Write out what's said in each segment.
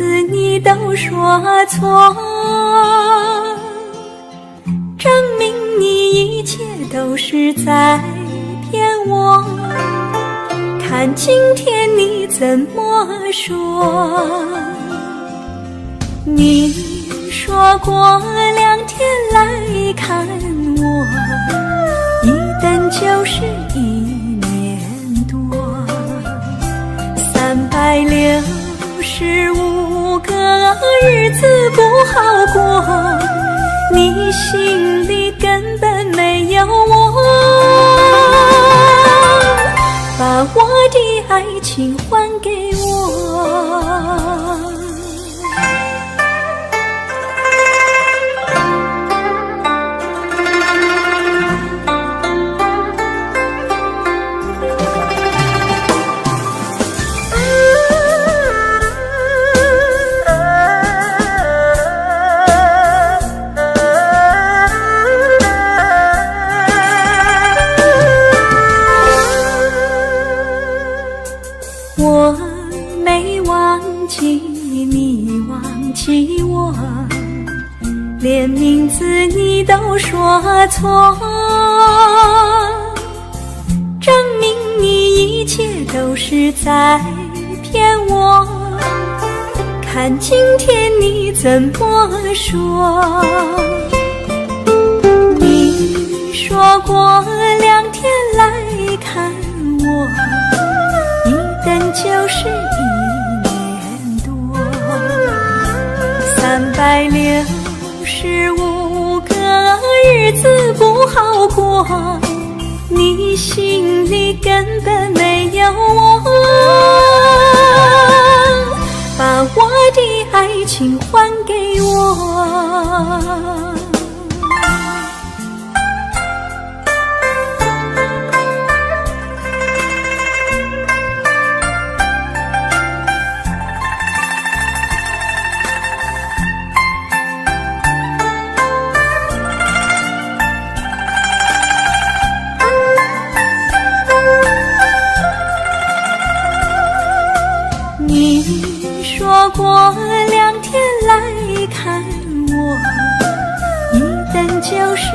字你都说错，证明你一切都是在骗我。看今天你怎么说？你说过2天来看我，一等就是1年多，365个日子不好过，你心里根本没有我，把我的爱情还给我。我没忘记你忘记我，连名字你都说错，证明你一切都是在骗我。看今天你怎么说？你说过2天来看我，等就是1年多，365个日子不好过，你心里根本没有我，把我的爱情还给我。你说过2天来看我，一等就是1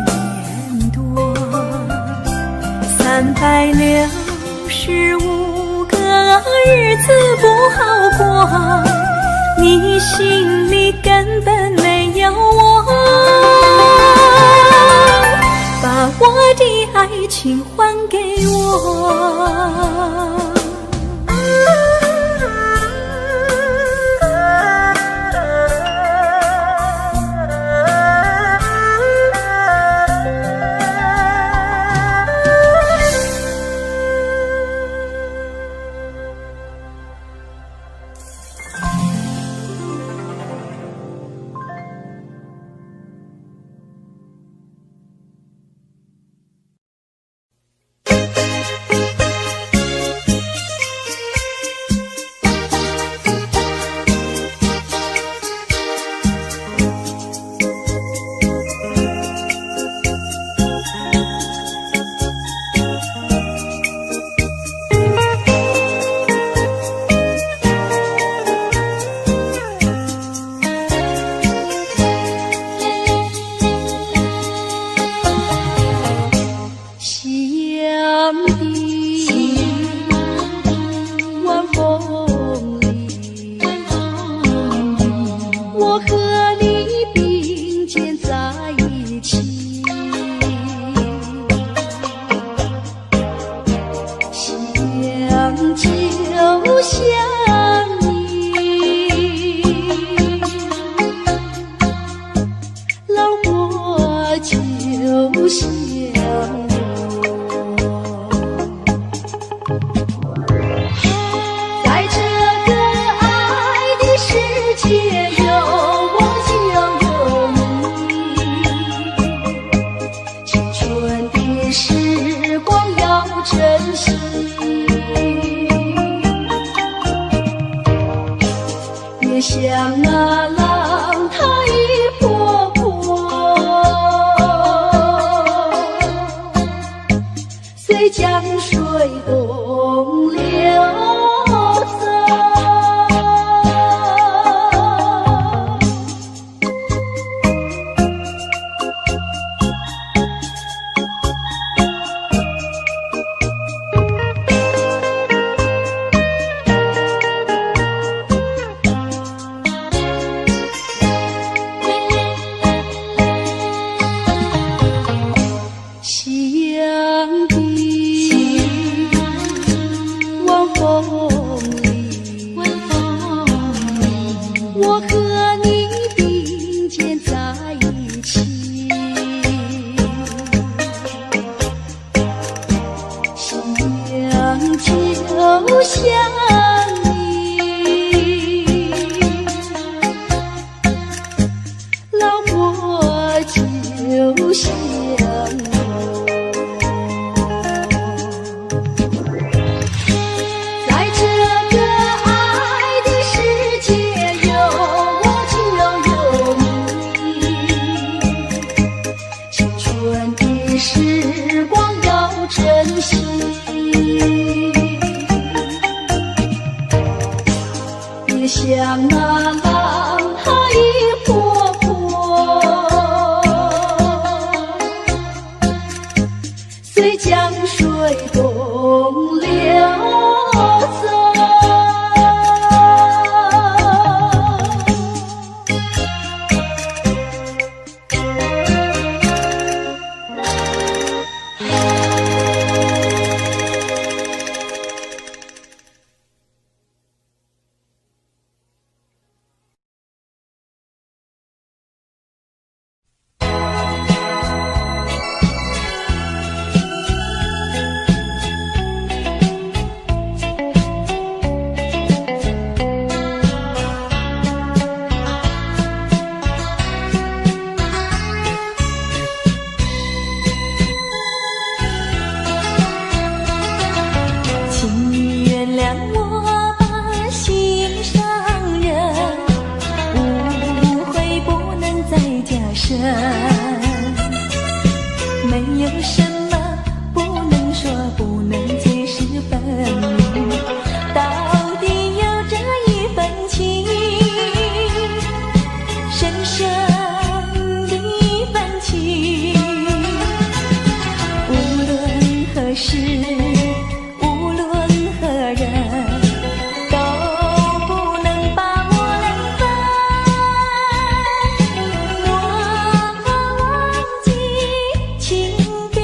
年多，365个日子不好过，你心里根本没有我，把我的爱情还给我。像那浪它一波波，随江水东流走。我和你并肩在一起，想就想你，老婆就想我，在这个爱的世界有我就有你，青春的时光要珍惜，别像那浪它一波波，随江水东流走。请你原谅我把心上人，误会不能再加深，没有什么不能说，不能解释分明，到底有这一份情，深深的一份情，无论何时无论何人都不能把我冷分，我忘记，请别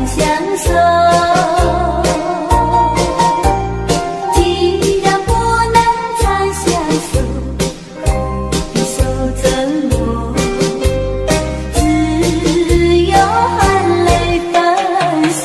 相守。既然不能长相守，何必守着我？只有含泪分手。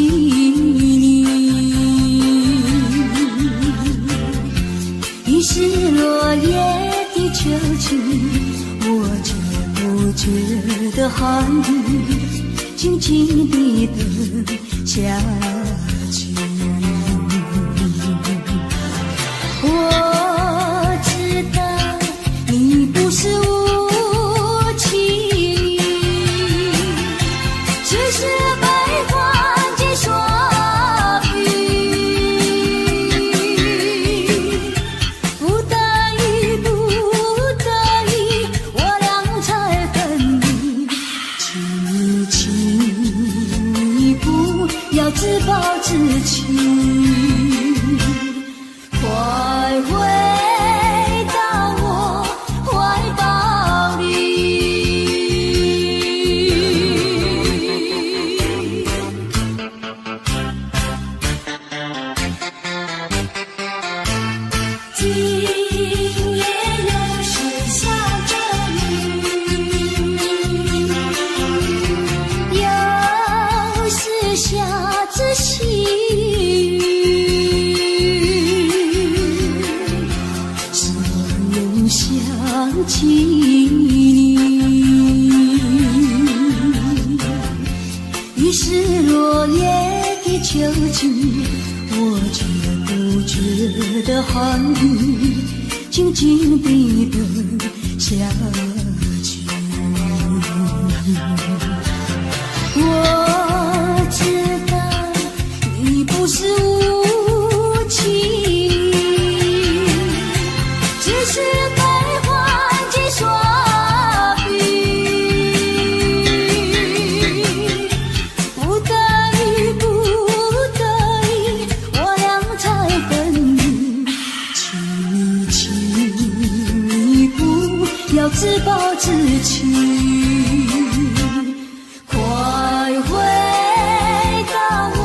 你。已是落叶的秋季，我却不觉得寒意，静静地等下去。我知道你不是无情，只是悲欢几双语。不得已，不得已，我俩才分离。请你，请你不要自暴自弃。快回到我怀抱里。今夜又是下着雨，又是下着细雨。想起你，已是落叶的秋季，我却不觉得寒意，静静地等下去。我知道你不是无情，只是自暴自弃。快回到我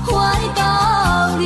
怀抱里。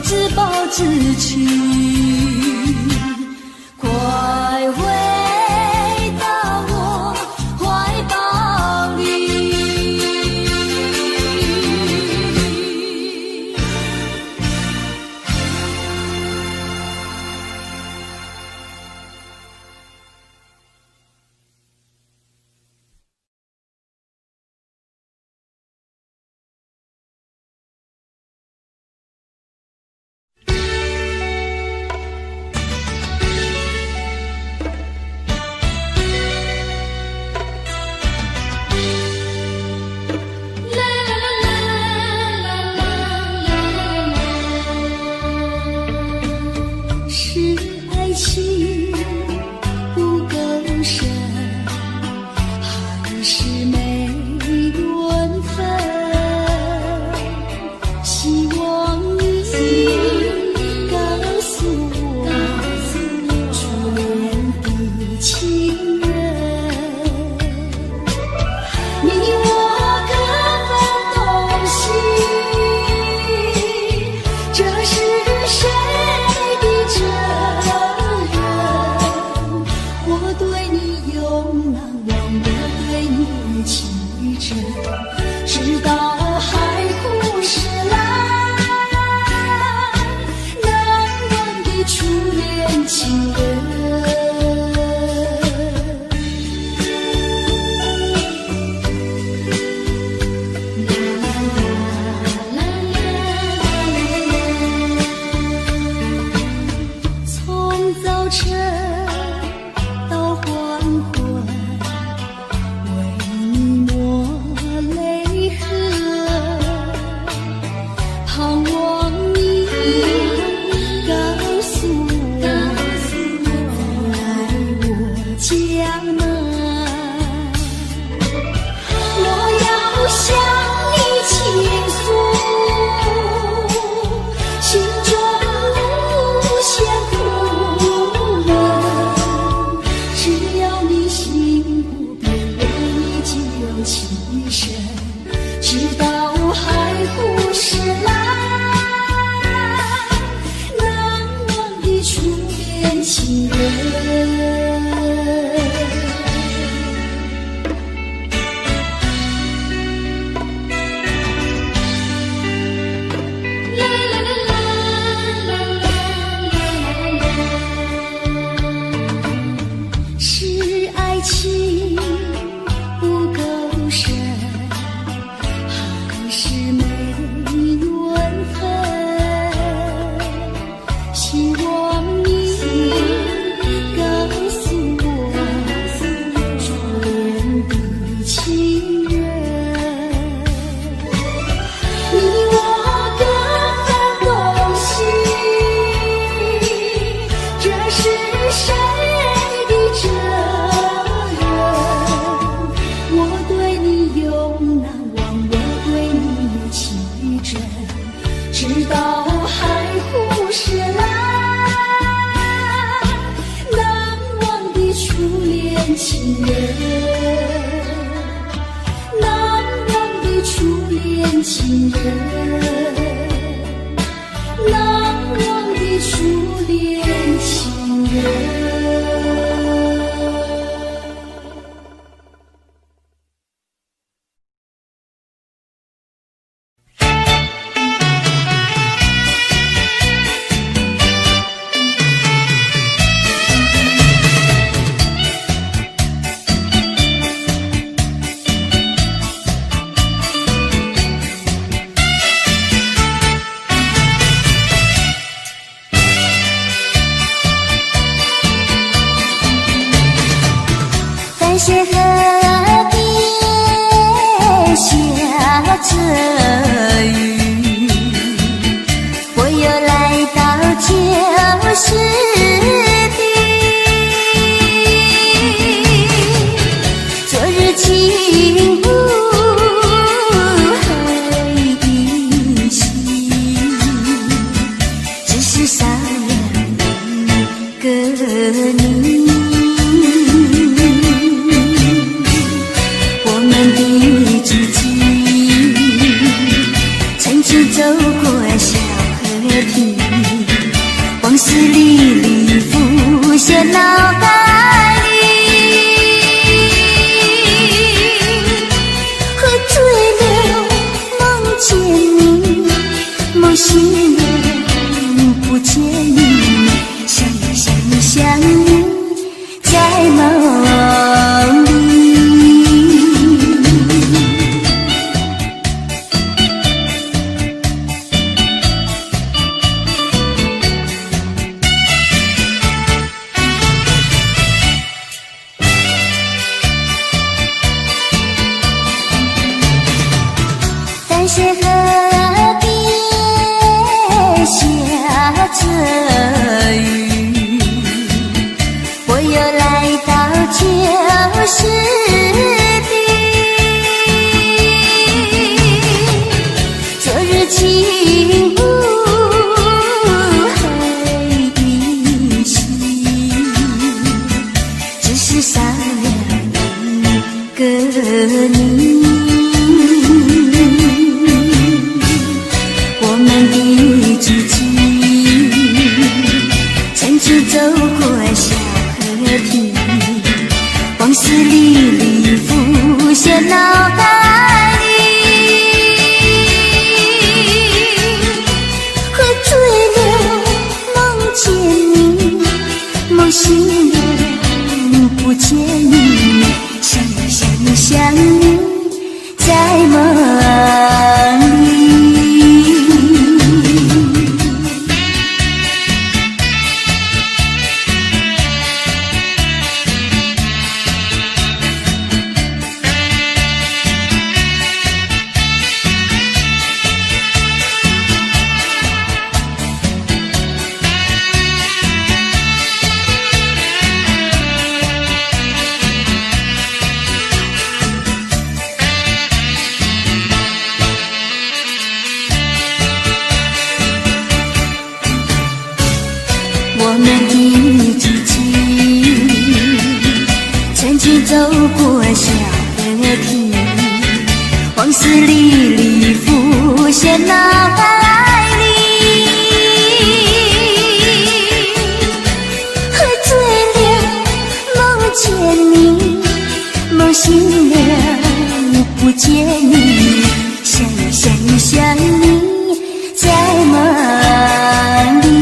自暴自弃。快回到我怀抱里。盼望你告诉我，来我家门。我要向你倾诉心中无限苦闷，只要你心不变，为你就起身，直到海枯石烂，难忘的初恋情人。是爱情不够深，还是没缘分？希望你告诉我，初恋的情人，你我各分东西，这是谁的责任？我对你永难忘，我对你情真，直到海枯石烂，难忘的初恋情人，难忘的初恋情人，难忘的初恋情人。淡水河边下着雨，我又来到旧时地，昨日情不回忆起，只是少了一个你。走过小河堤，往事历历浮现脑海里，喝醉了梦见你，梦醒了不见你，想你在梦里。淡水河边下着雨，我又来到旧时地，昨日情不回忆起，只是少了一个你。走过小河堤，往事历历浮现脑海里，喝醉了梦见你，梦醒了不见你，想你在梦里。现脑海里，喝醉了梦见你，梦醒了不见你，想呀想呀想你在梦里。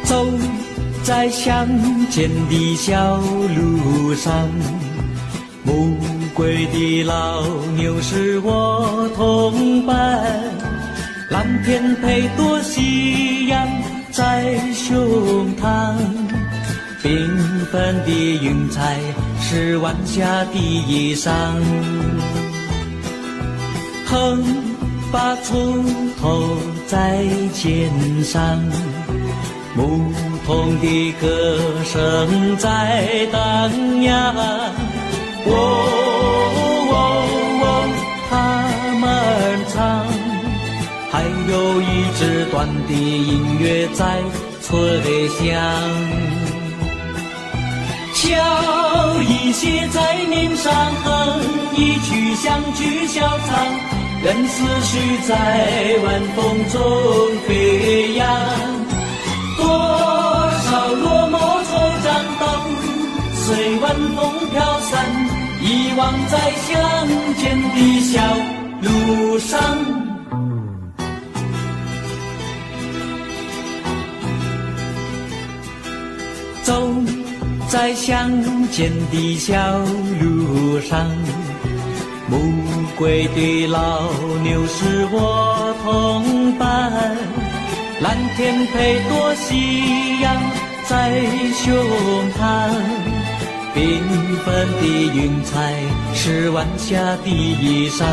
走在乡间的小路上，暮归的老牛是我同伴，蓝天配朵夕阳在胸膛，缤纷的云彩是晚霞的衣裳，横把锄头在肩上，牧童的歌声在荡漾，他们唱，还有一支短的音乐在吹响，笑意写在脸上，哼一曲乡曲小唱，任思绪在晚风中飞扬。多少落寞惆怅都随晚风飘散，遗忘在乡间的小路上。在相见的小路上，暮归的老牛是我同伴，蓝天配朵夕阳在胸膛，缤纷的云彩是晚霞的衣裳。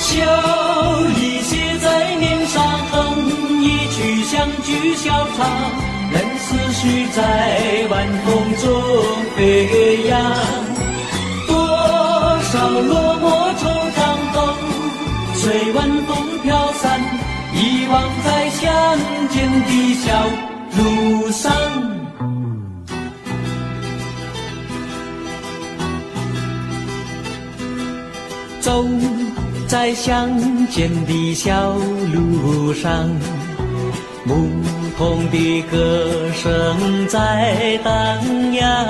笑意写在脸上，一曲相聚笑唱，任思绪在晚风中飞扬。多少落寞惆怅都随晚风飘散，遗忘在相见的小路上。走在相见的小路上，牧童的歌声在荡漾。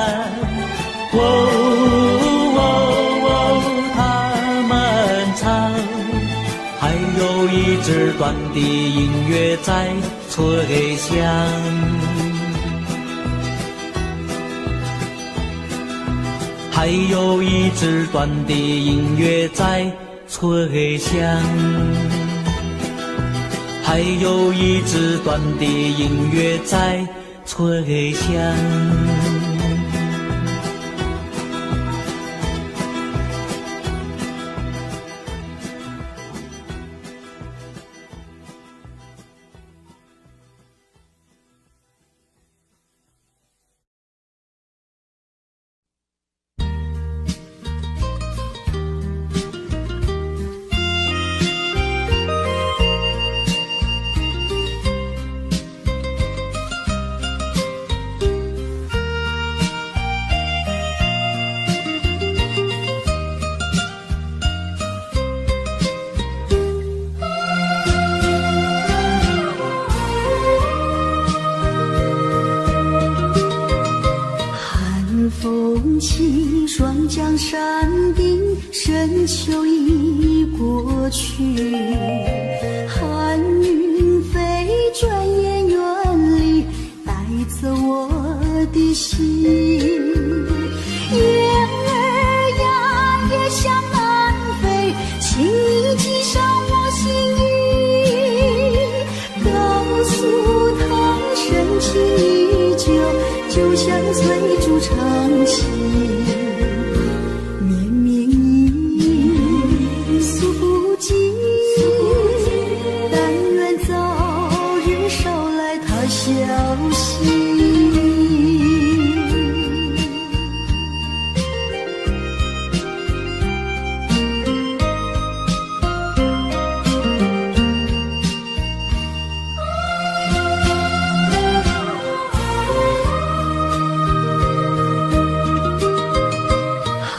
他们唱，还有一支短的音乐在吹响。还有一支短的音乐在吹响，还有一支短的音乐在吹响。双江山顶，深秋已过去，寒云飞，转眼远离，带走我的心。雁儿呀，也向南飞，请你系上我心意，告诉他深情依旧，就像翠竹长青。消息，寒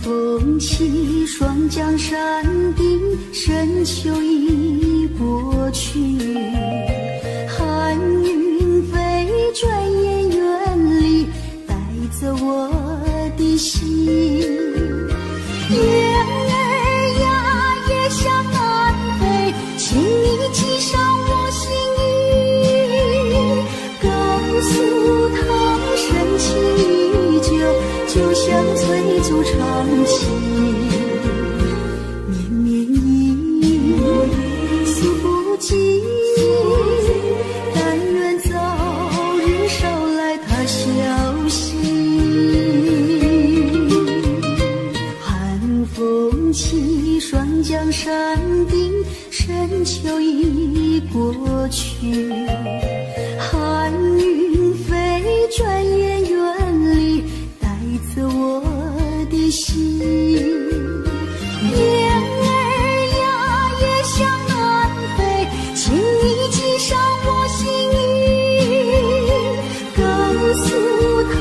风起，双江山顶，深秋已过去。转眼远离，带走我的心。雁儿呀，也向南飞，请你系上我心意，告诉他深情依旧，就像翠竹长青。绵绵忆，诉不尽。消息，寒风起，双江山顶，深秋已过去。寒云飞，转眼远离，带走我的心。雁儿呀，也向南飞，请你系上我心意。告诉他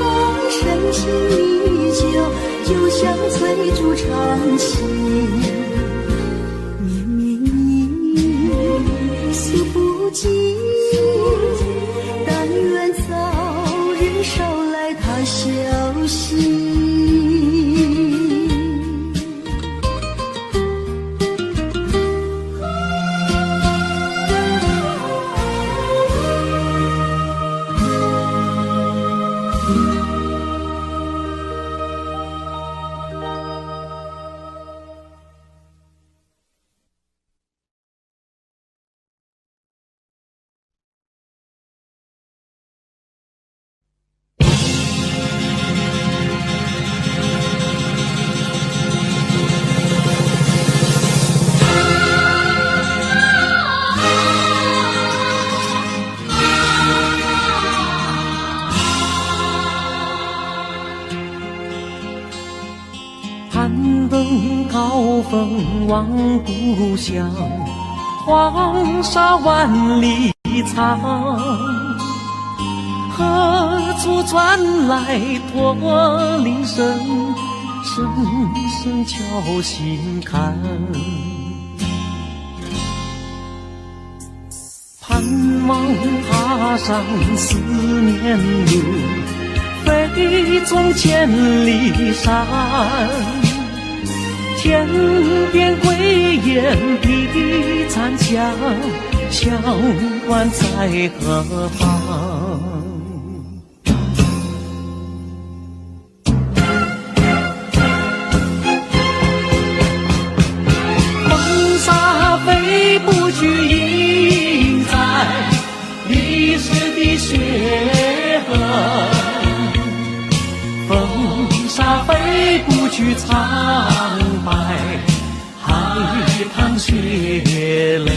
深情依像翠竹长青，绵绵意诉不尽，但愿早日捎来他消息。攀登高峰望故乡，黄沙万里长。何处传来驼铃声，声声敲心坎。盼望踏上思念路，飞纵千里山。天边归雁披残香，相关在何方？风沙飞不去，印在历史的血痕。风沙飞不去，苍白海棠血泪。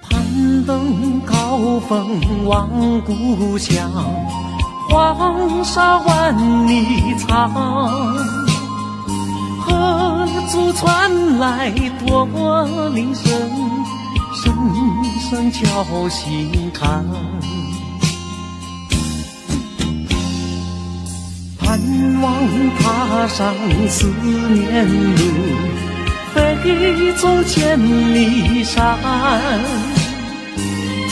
攀登高峰望故乡，黄沙万里长。何处传来驼铃声，声声敲心坎。盼望踏上思念路，飞纵千里山。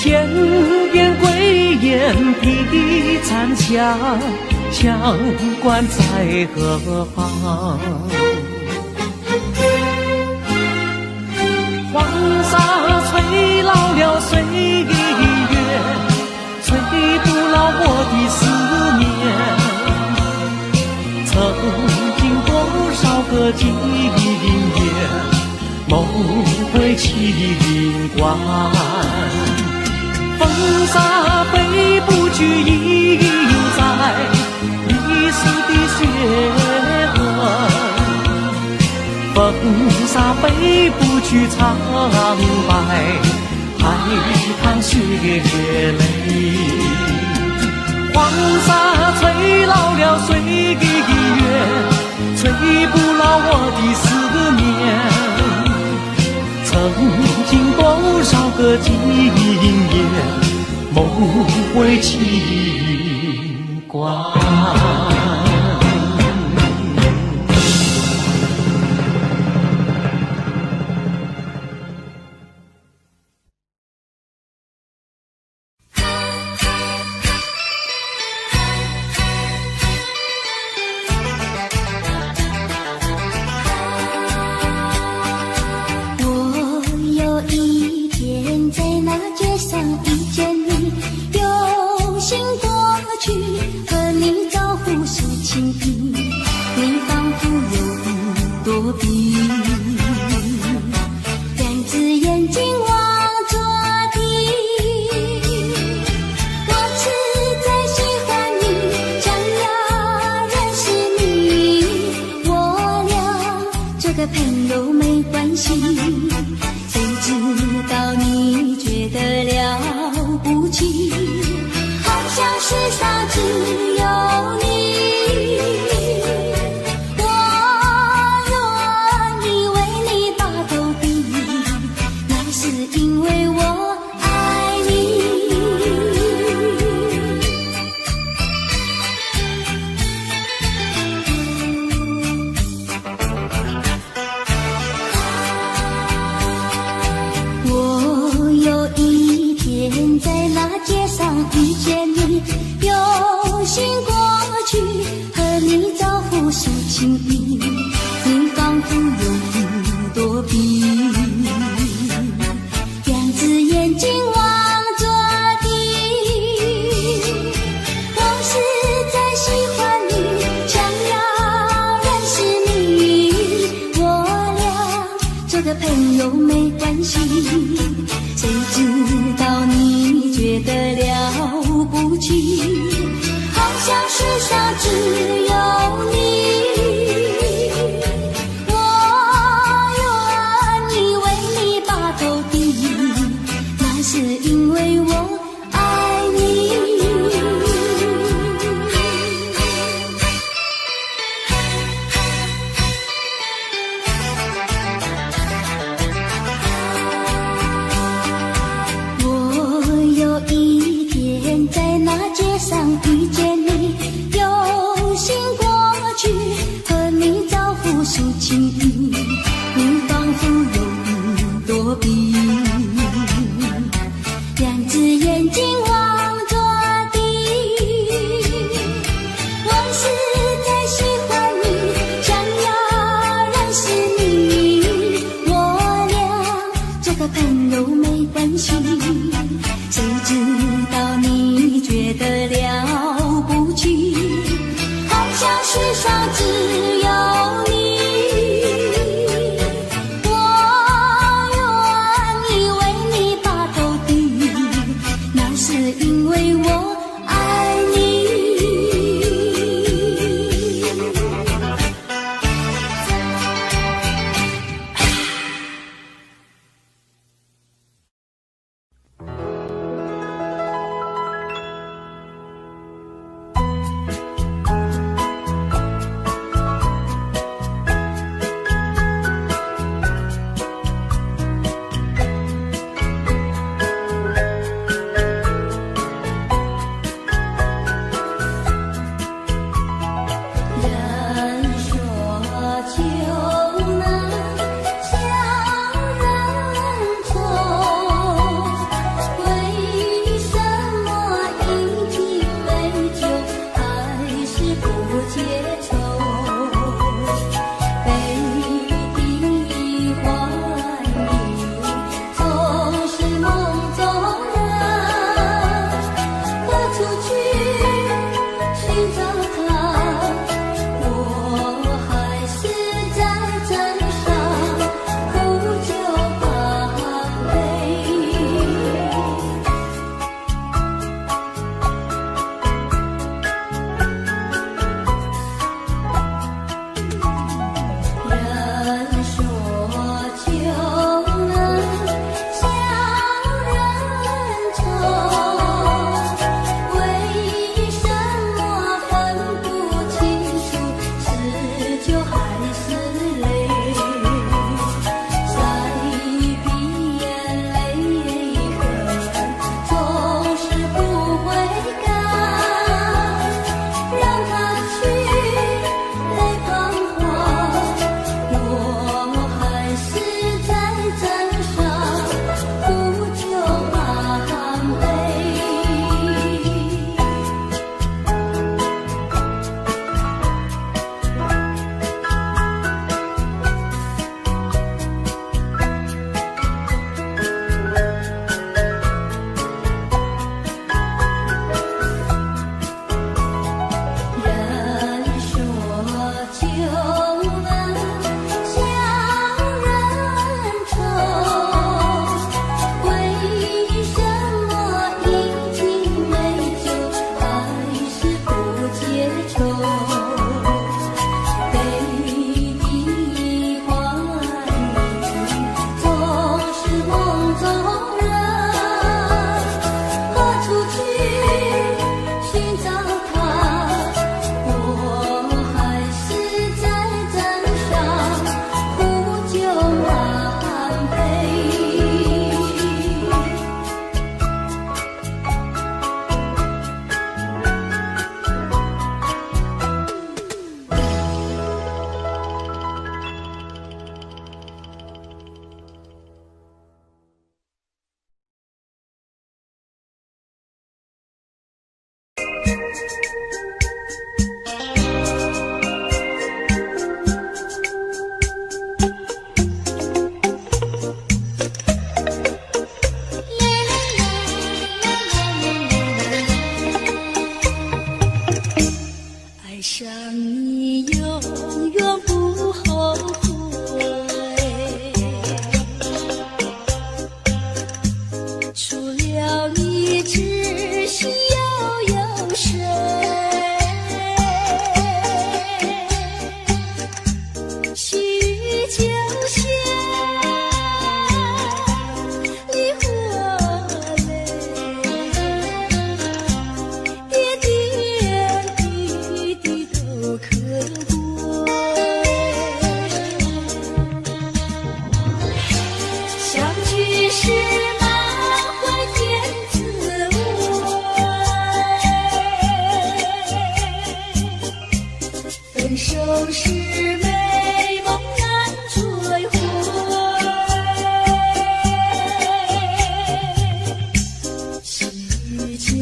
天边归雁披残香，相关在何方？黄沙吹老了岁月，吹不老我的思念。曾经多少个今夜，梦回秦关。风沙飞不去，印在历史的血痕。风沙飞不去，苍白海棠血泪。黄沙吹老了岁月，吹不老我的思念。曾经多少个今夜，梦回秦关。谁知道你觉得了不起，好像世上只有你，我愿意为你把头低，那是因为我爱你。我有一天在那街上遇见你，有心过去和你招呼说情意，你仿佛永不躲避，两只眼睛望着地。我实在喜欢你，想要认识你，我俩做个朋友没关系，谁知道你觉得了不起，好像世上只有你，我愿意为你把头低，那是因为我爱你。我有一天在那街上遇见你，有心过去和你招呼说情意，你仿佛永不躲避，两只眼睛望着地。我实在喜欢你，想要认识你，我俩做个朋友没关系，谁知道你觉得了不起，好像世上只有你，我愿意为你把头低，那是因为我爱你。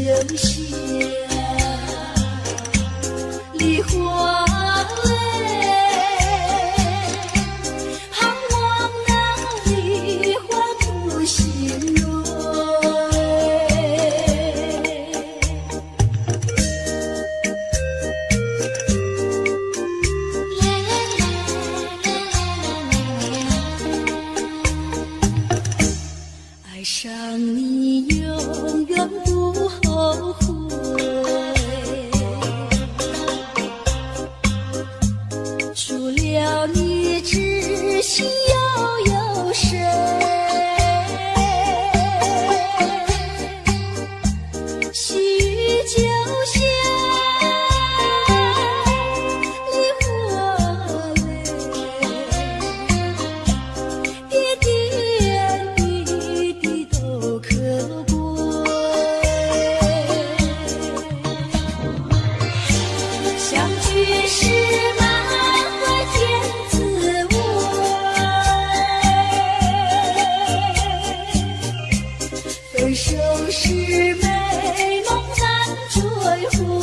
下梨花泪，盼望那梨花不心蕊。爱上你永远不后悔，除了你知心又有谁？细雨就像梨花泪，点点滴滴都可贵。相聚时满怀甜滋味，分手时美梦难追回。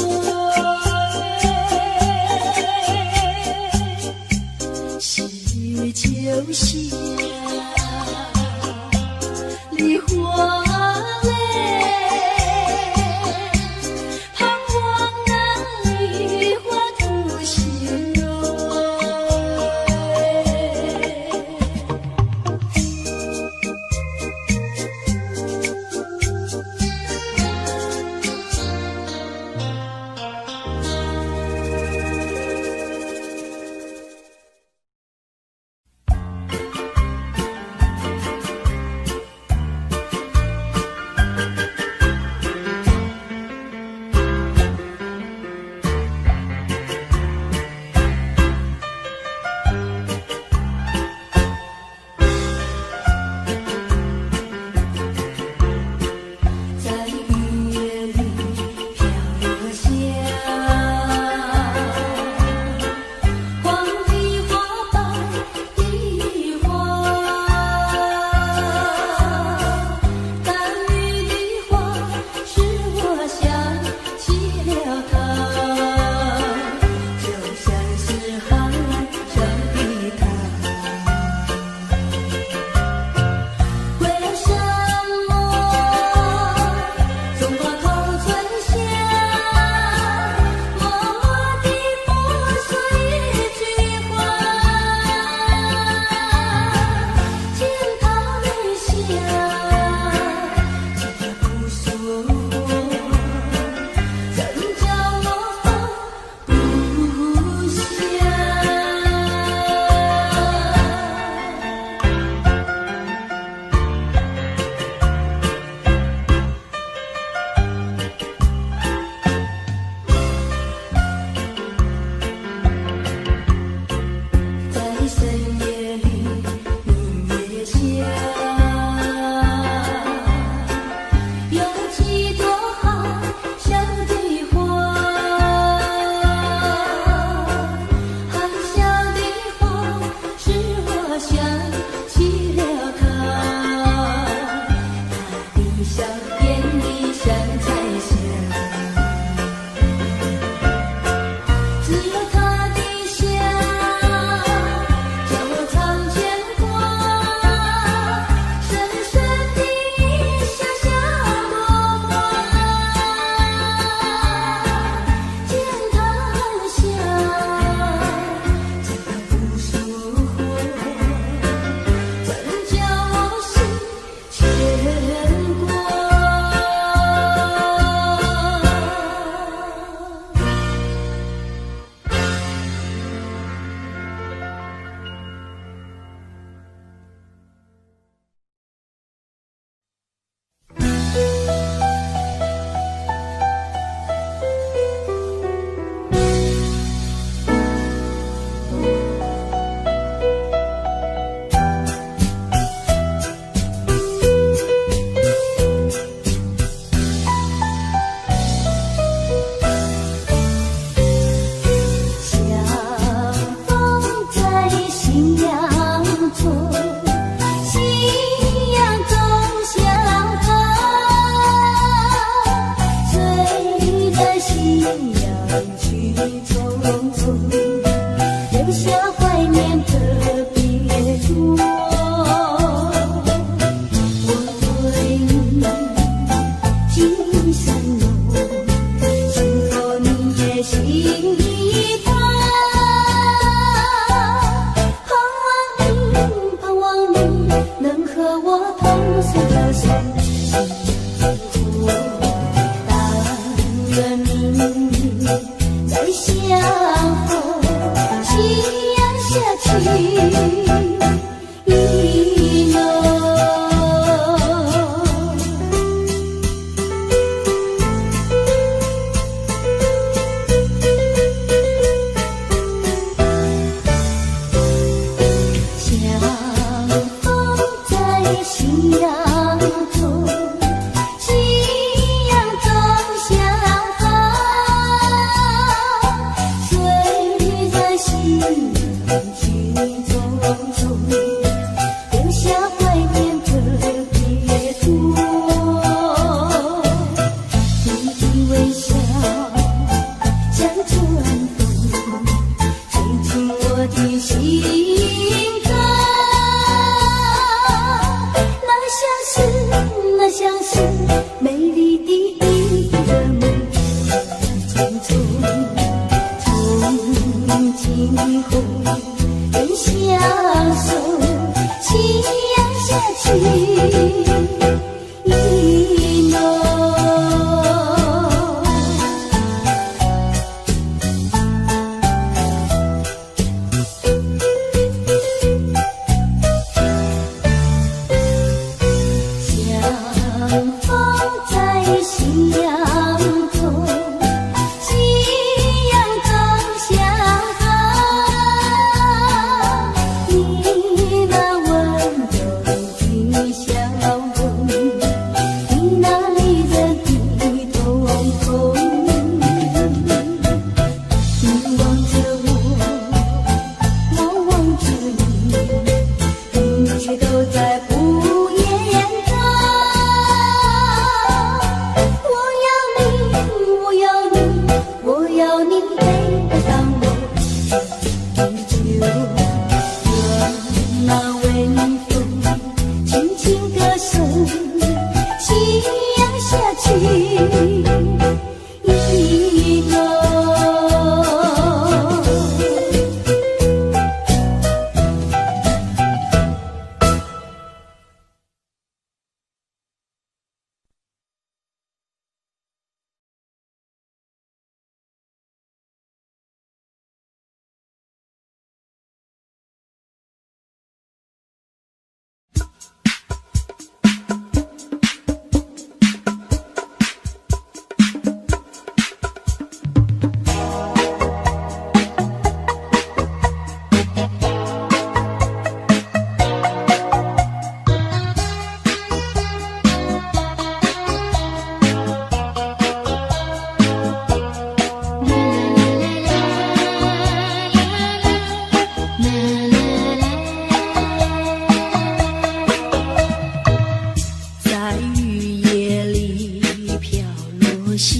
我想，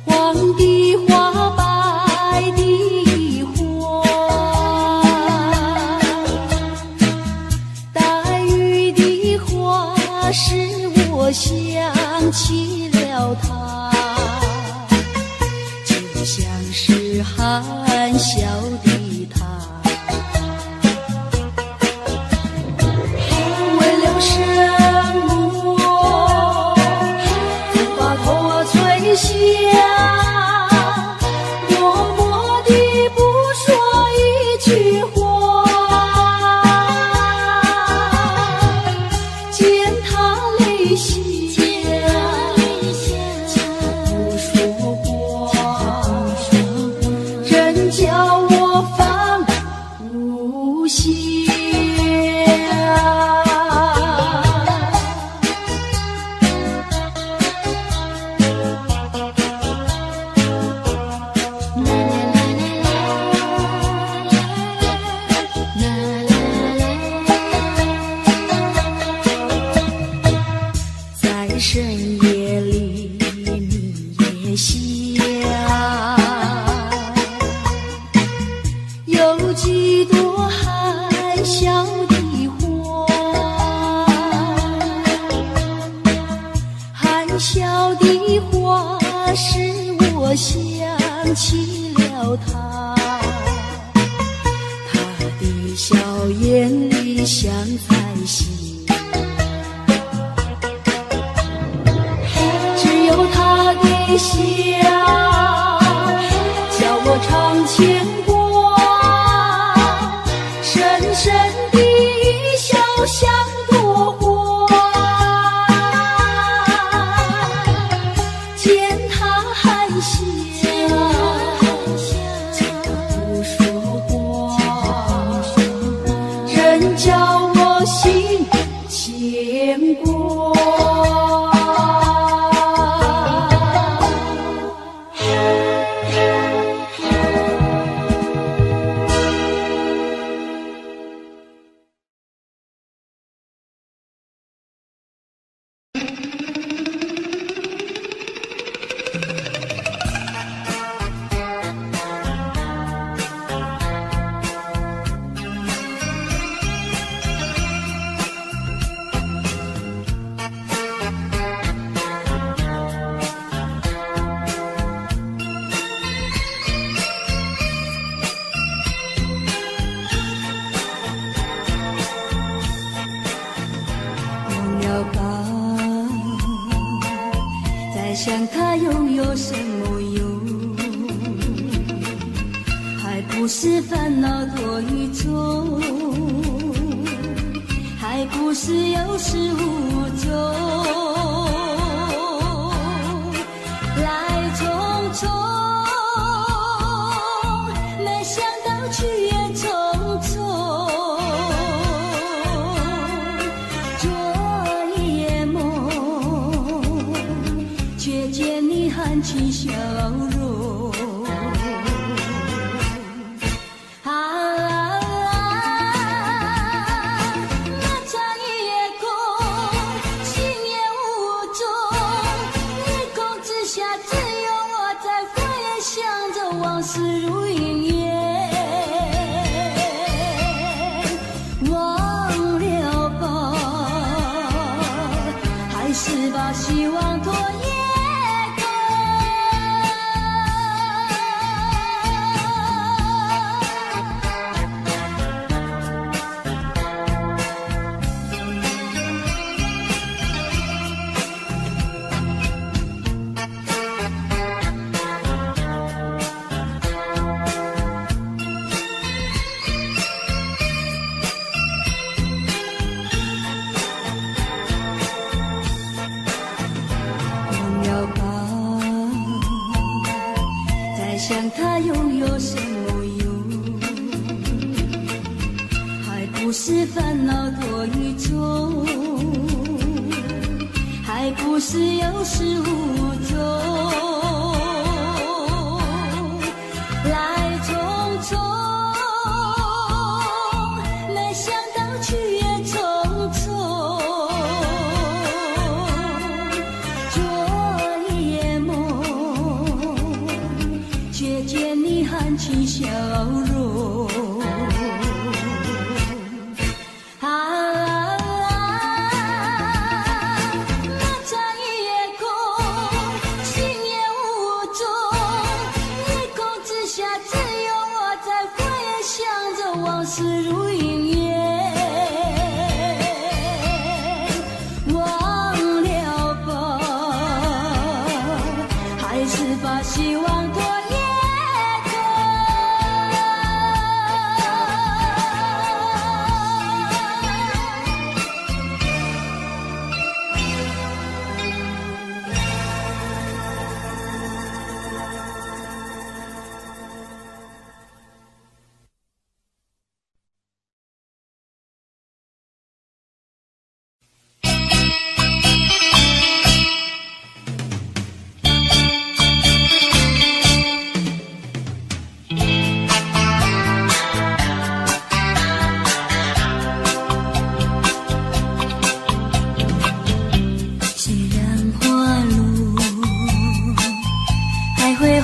黄的花，白的花，带雨的花，使我想起了他，就像是含笑的他。下，默默地不说一句话，见他泪下，不说话，人叫我放不下。深夜里你也想，有几朵含笑的花，含笑的花使我想起了他，他的笑眼里像彩星，笑，叫我常牵挂，深深的笑像朵花，见他含笑，不说话，人叫我心牵挂。想他又有什么用？还不是烦恼多于众，还不是有始无终。来匆匆，没想到去也匆匆。昨夜梦，却见你含起笑容。往事如云烟，忘了吧，还是把希望拖延。想他又有什么用？还不是烦恼多于众，还不是有始无终。来匆匆，没想到去也匆匆。把希望拖延着。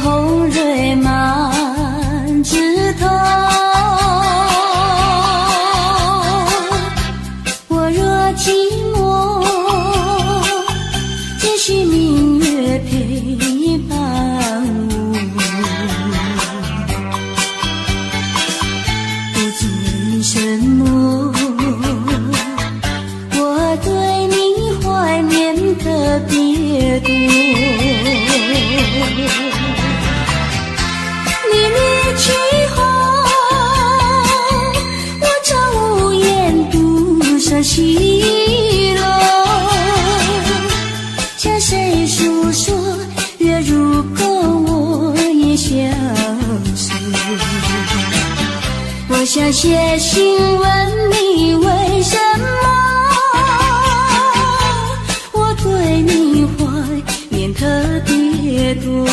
红蕊满枝头，我若寂寞，只需明月陪伴我。不知为什么，我对你怀念特别多。你离去后，我常无言独上西楼，向谁诉说？月如钩，我也消失。我想写信问你为什么，我对你怀念特别多。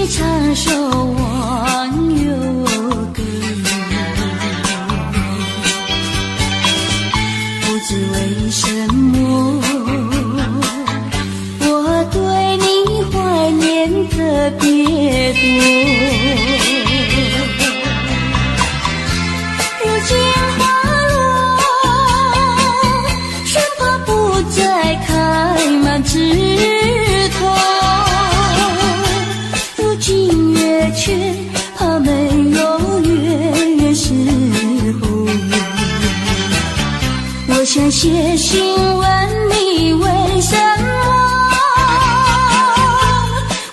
唱首忘忧歌，不知为什么，我对你怀念特别多。如今花落，生怕不再开满枝头。却怕没有月时候，我想写信问你为什么，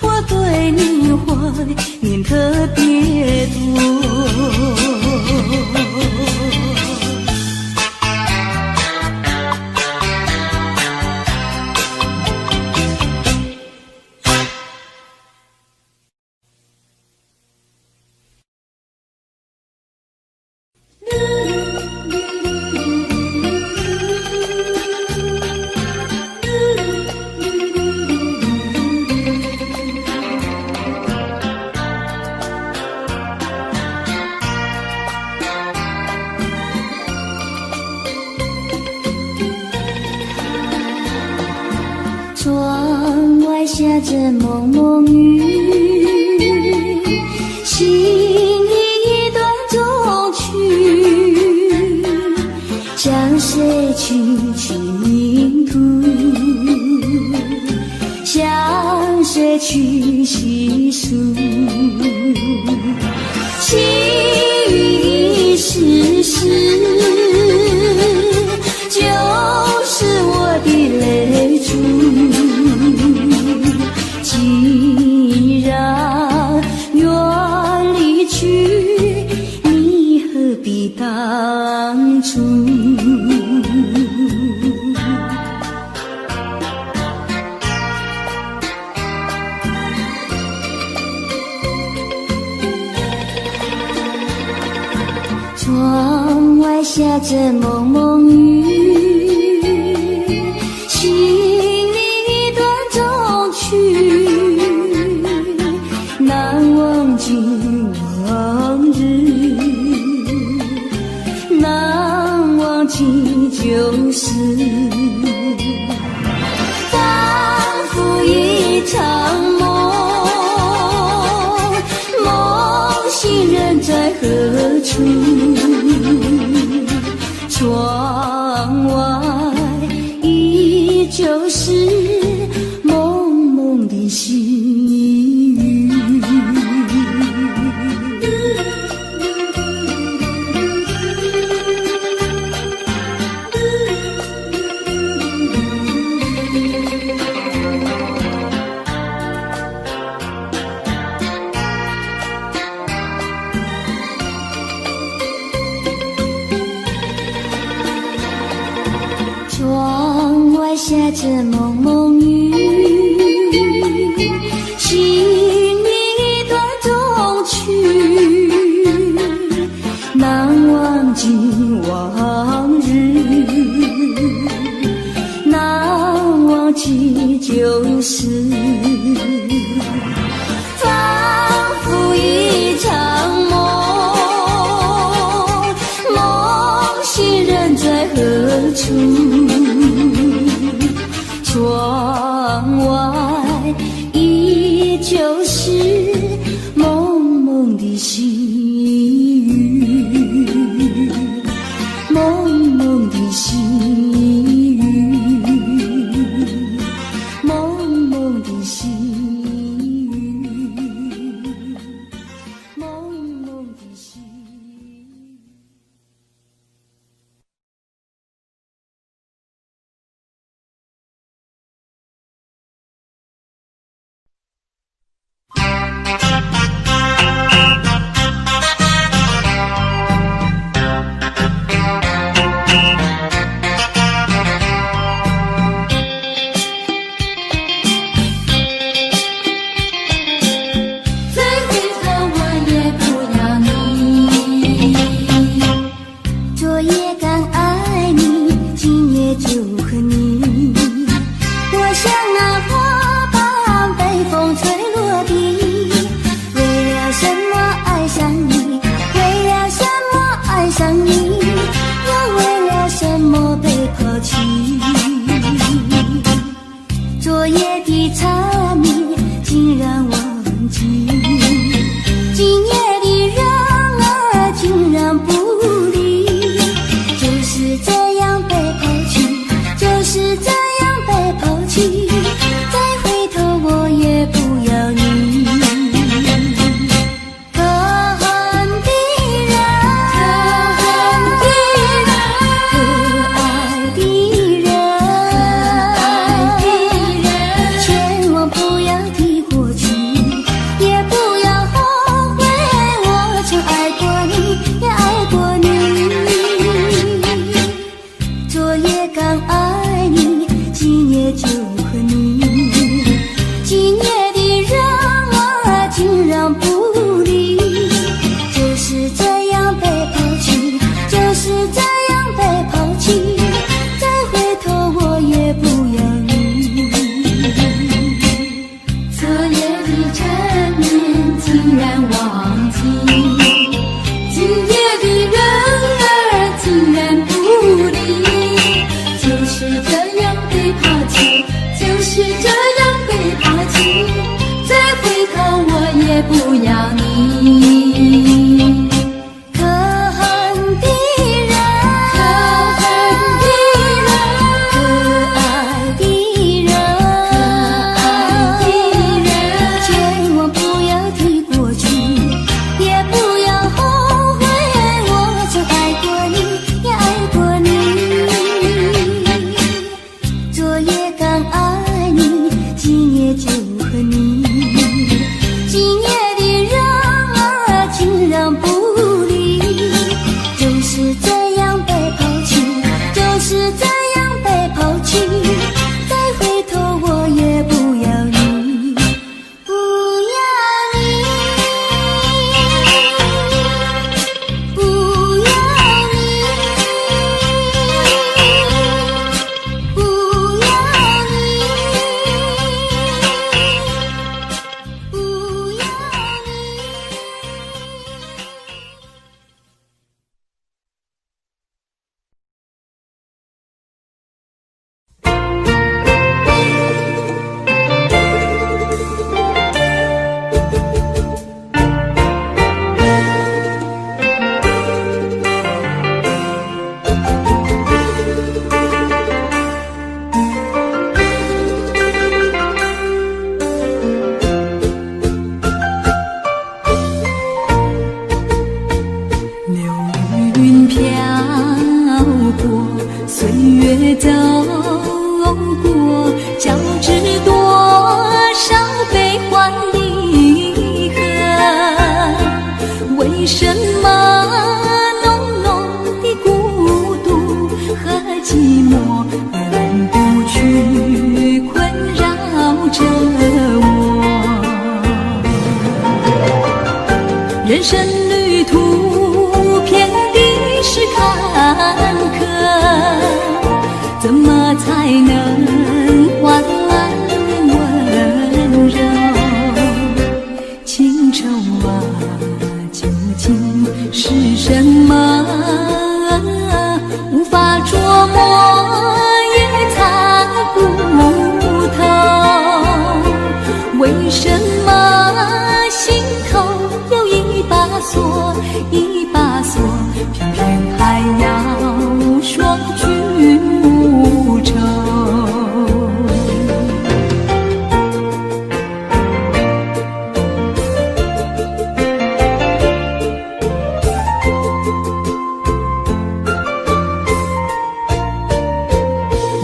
我对你怀念特别多。窗外下着蒙蒙雨，心里一段衷曲，向谁去倾吐？向谁去细数？细雨丝丝，就是我的泪珠。既然愿离去，你何必当初？窗外下着蒙蒙雨，心里一段衷曲，难忘尽往日，难忘记就是仿佛一场梦，梦醒人在何处？窗外依旧是蒙蒙的细雨。窗外下着蒙蒙雨，心里一段衷曲，难忘记往日，难忘记旧事，仿佛一场梦，梦醒人在何处？窗外依旧是蒙蒙的细雨，蒙蒙的细雨，蒙蒙的细雨，蒙蒙的细雨。飘过，岁月走过，交织多少悲欢离合？为什么浓浓的孤独和寂寞仍不去困扰着我？人生旅途遍地是坎坷，怎么才能换来温柔？情愁啊，究竟是什么？无法捉摸，也猜不透。为什么心头有一把锁，一把锁，偏偏还要说句无愁？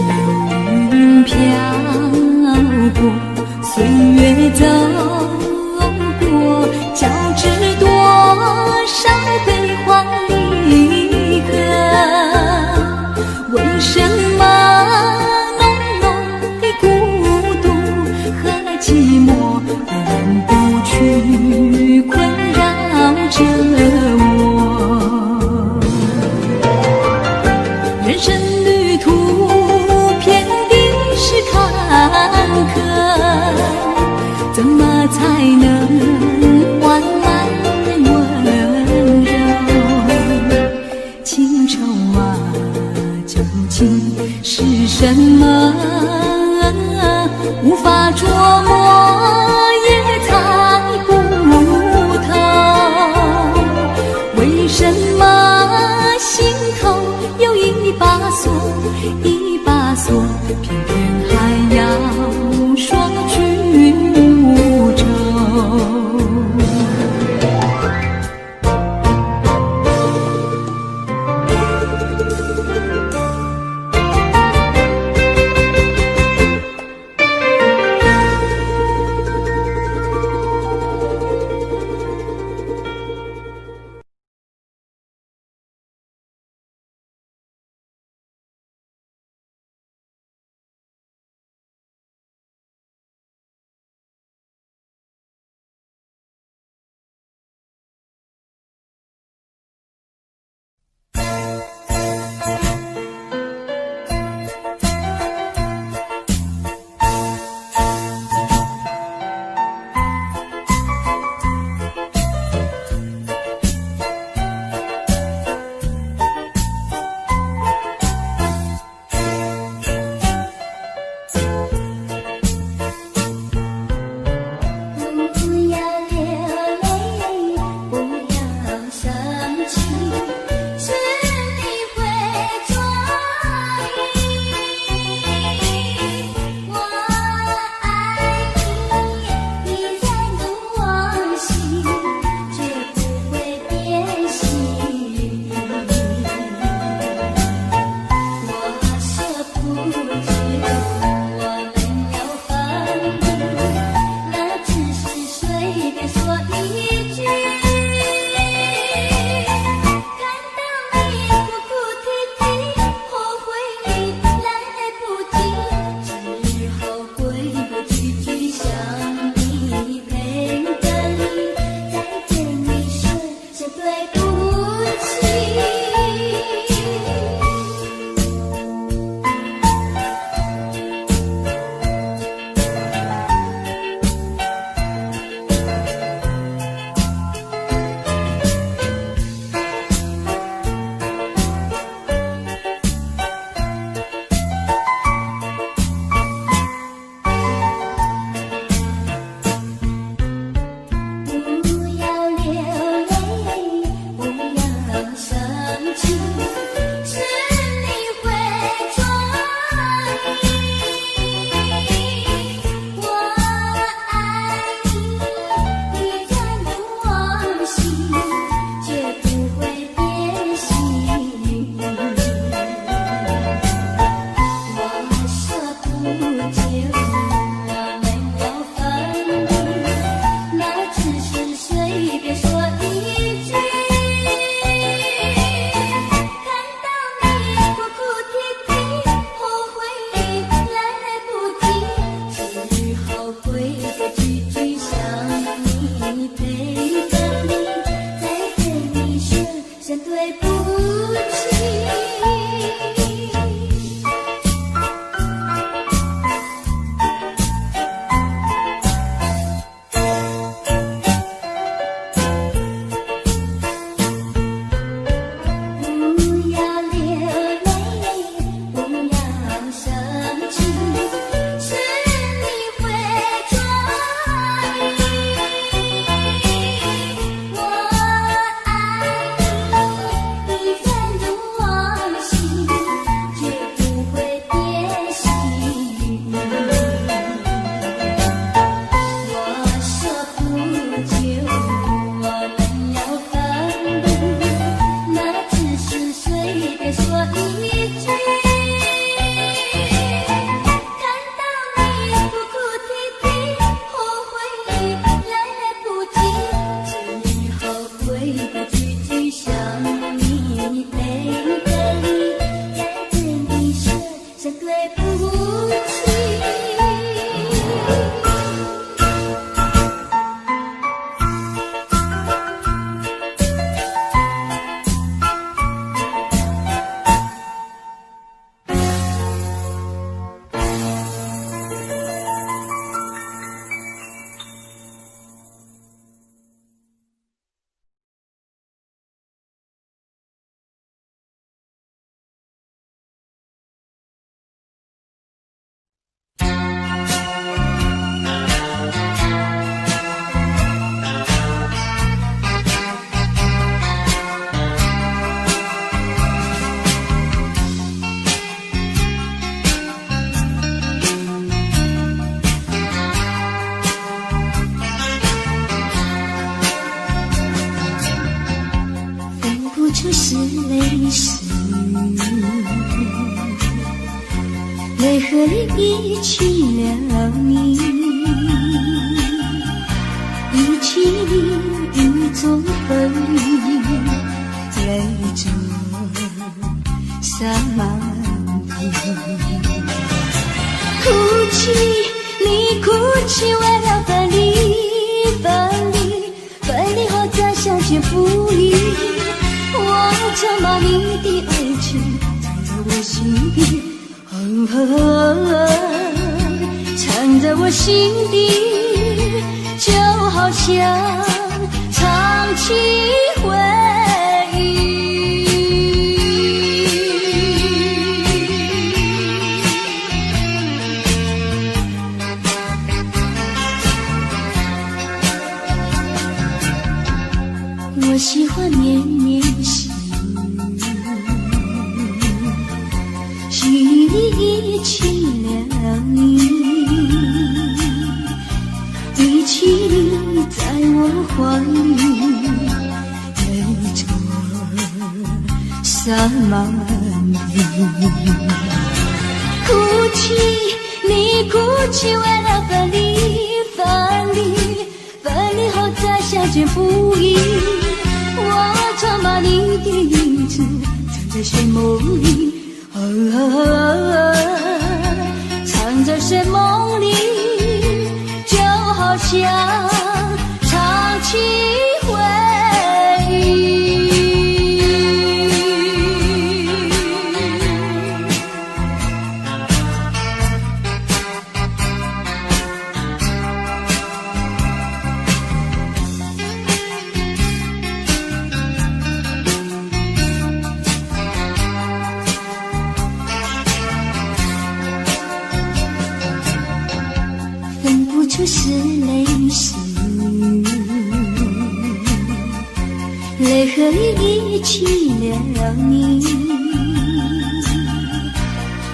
流云飘过，岁月走过，交织多少悲欢离合？为什么浓浓的孤独和寂寞仍不去困扰着我？人生旅途遍地是坎坷，怎么才能换来温柔？情愁啊，究竟是什么？无法捉摸，也猜不透。为什么心头有一把锁，一把锁，偏偏还要说句无愁？的说一句，看到你哭哭啼啼，后悔来不及，最后悔的句句想你背着你，在对你说声对不起。就是泪湿，泪和你一起了你，一起雨中风雨，泪中洒满地。哭泣，你哭泣，为了分离，分离，分离后再相见不易。我曾把你的爱情藏在我心底，藏在我心底，就好像唱起回忆。我喜欢绵绵细雨里一起了你，一起你在我怀里，泪中洒满地。哭泣，你哭泣，为了分离，分离，分离后再相见不易。我常把你的影子藏在睡梦里，藏在睡梦里，就好像唱起回忆。就是泪湿，泪和雨一起了你，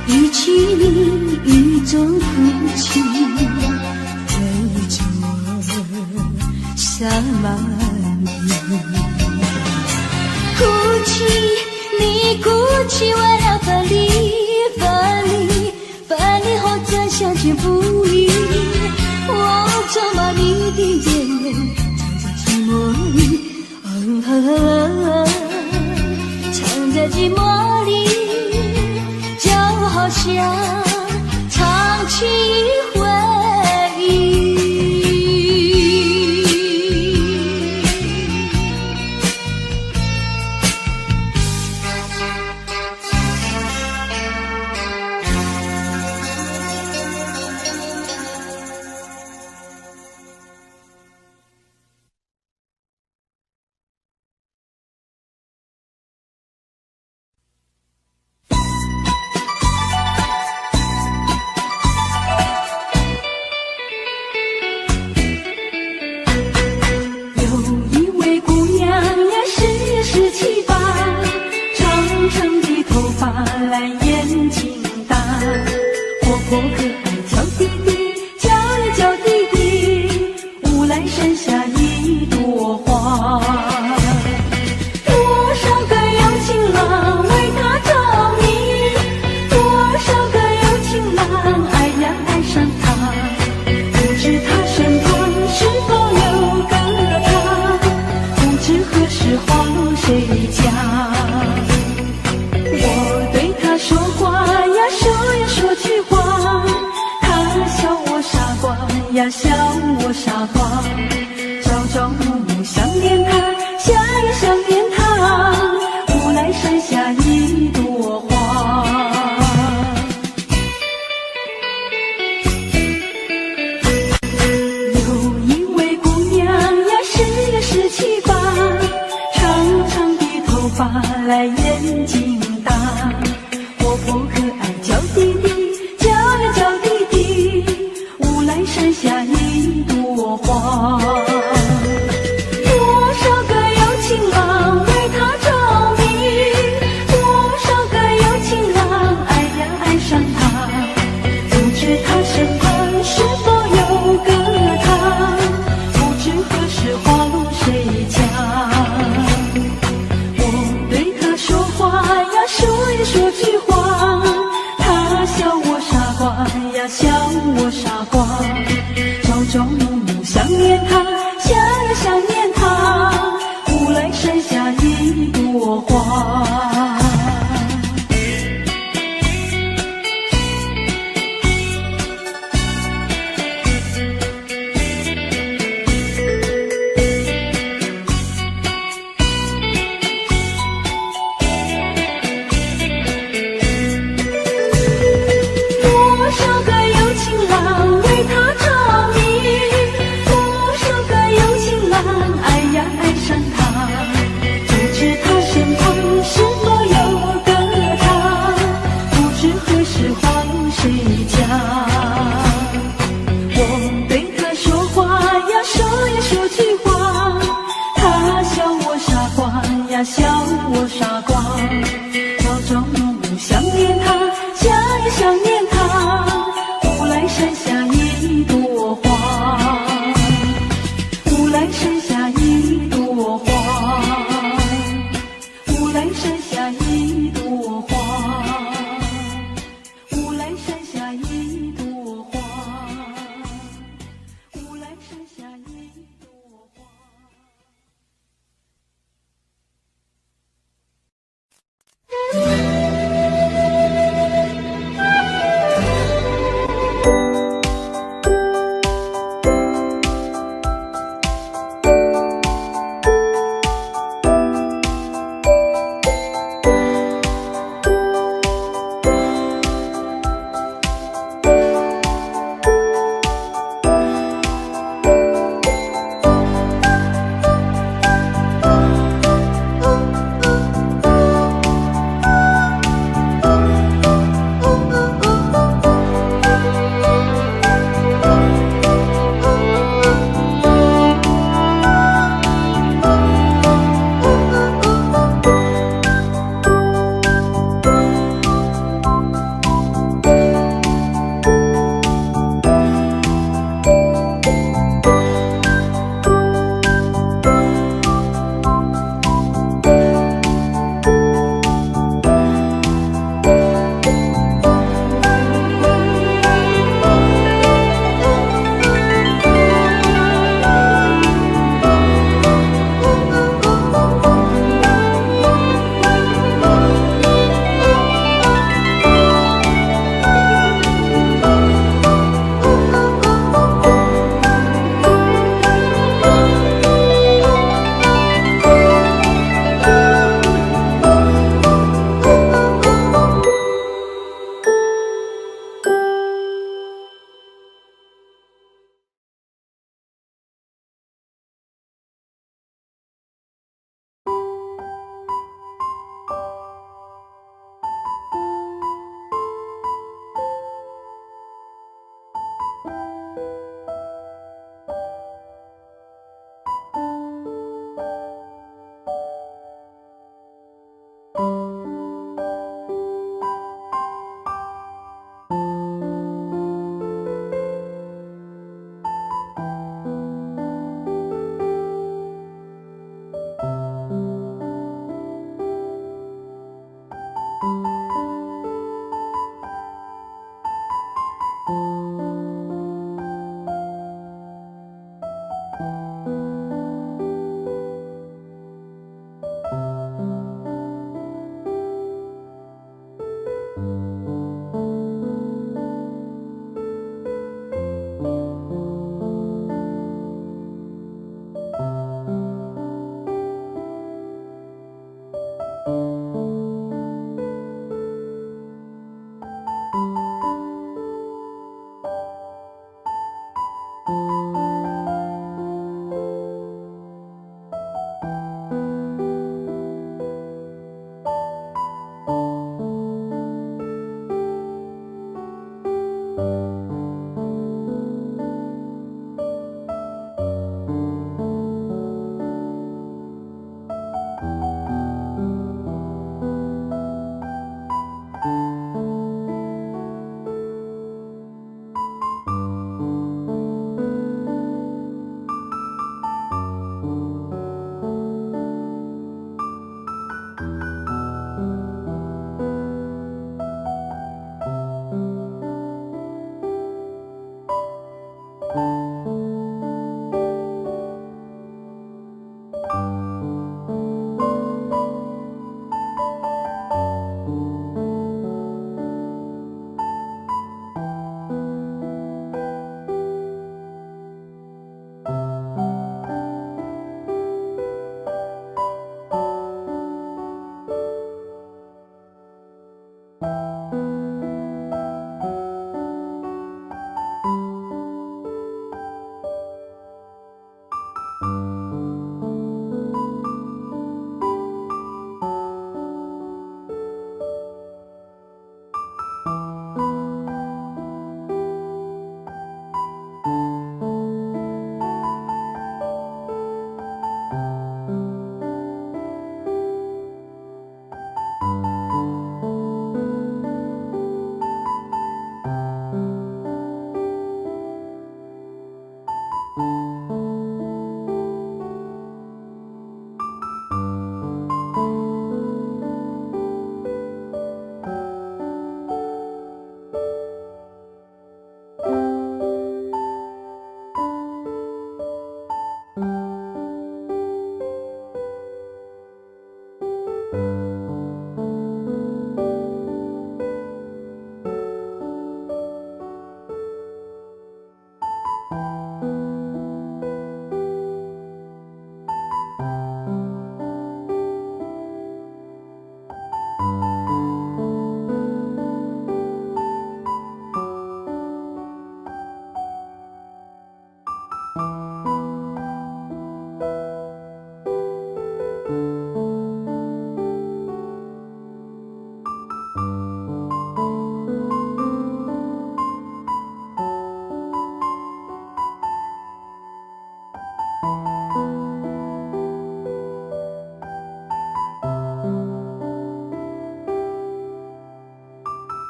一起你雨中哭泣，泪中洒满地。哭泣，你哭泣，为了分离，分离，分离后再相见不易。我常把你的眼泪藏在寂寞里，藏在寂寞里，就好像唱起回忆。呀笑我傻瓜，朝朝暮暮想念他，想呀想念他，无奈山下一朵花。有一位姑娘呀17、18，长长的头发来眼睛大，活泼可爱叫弟弟，叫呀叫弟弟，无奈山下一朵花。多少个有情郎为她着迷，多少个有情郎爱呀爱上她，不知他身旁是否有个他，不知何时花落谁家。我对他说话呀，说一说句话，他笑我傻瓜呀，笑我傻瓜，朝朝暮暮想念他，想呀想念他，无奈山下一朵花。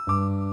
《